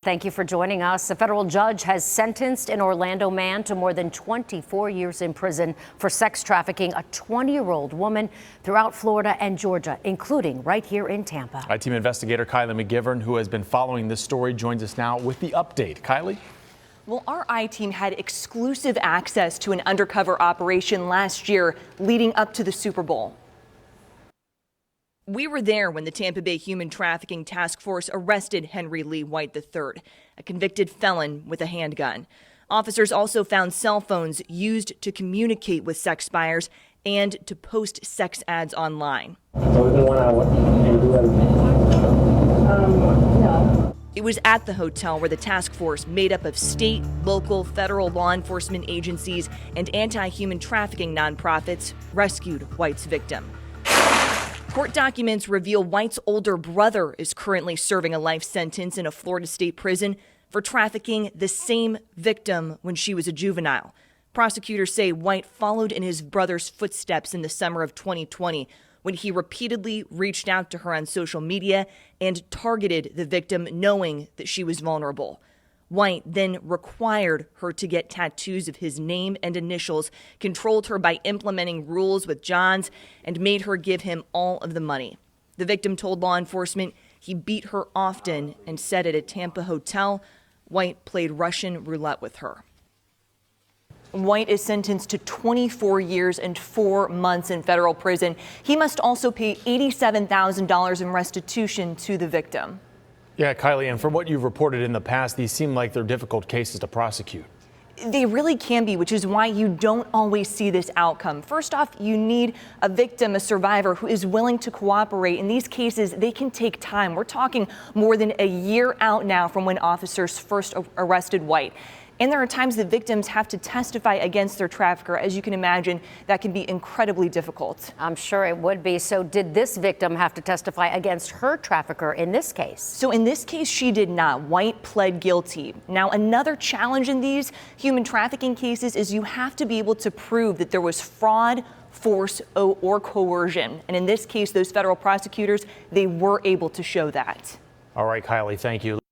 Thank you for joining us. A federal judge has sentenced an Orlando man to more than 24 years in prison for sex trafficking a 20-year-old woman throughout Florida and Georgia, including right here in Tampa. Team investigator Kylie McGivern, who has been following this story, joins us now with the update. Kylie? Well, our I-team had exclusive access to an undercover operation last year leading up to the Super Bowl. We were there when the Tampa Bay Human Trafficking Task Force arrested Henry Lee White III, a convicted felon with a handgun. Officers also found cell phones used to communicate with sex buyers and to post sex ads online. It was at the hotel where the task force, made up of state, local, federal law enforcement agencies and anti-human trafficking nonprofits, rescued White's victim. Court documents reveal White's older brother is currently serving a life sentence in a Florida state prison for trafficking the same victim when she was a juvenile. Prosecutors say White followed in his brother's footsteps in the summer of 2020 when he repeatedly reached out to her on social media and targeted the victim knowing that she was vulnerable. White then required her to get tattoos of his name and initials, controlled her by implementing rules with Johns, and made her give him all of the money. The victim told law enforcement he beat her often and said at a Tampa hotel, White played Russian roulette with her. White is sentenced to 24 years and 4 months in federal prison. He must also pay $87,000 in restitution to the victim. Yeah, Kylie, and from what you've reported in the past, these seem like they're difficult cases to prosecute. They really can be, which is why you don't always see this outcome. First off, you need a victim, a survivor who is willing to cooperate. In these cases, they can take time. We're talking more than a year out now from when officers first arrested White. And there are times the victims have to testify against their trafficker. As you can imagine, that can be incredibly difficult. I'm sure it would be. So did this victim have to testify against her trafficker in this case? So in this case, she did not. White pled guilty. Now, another challenge in these human trafficking cases is you have to be able to prove that there was fraud, force, or coercion. And in this case, those federal prosecutors, they were able to show that. All right, Kylie, thank you.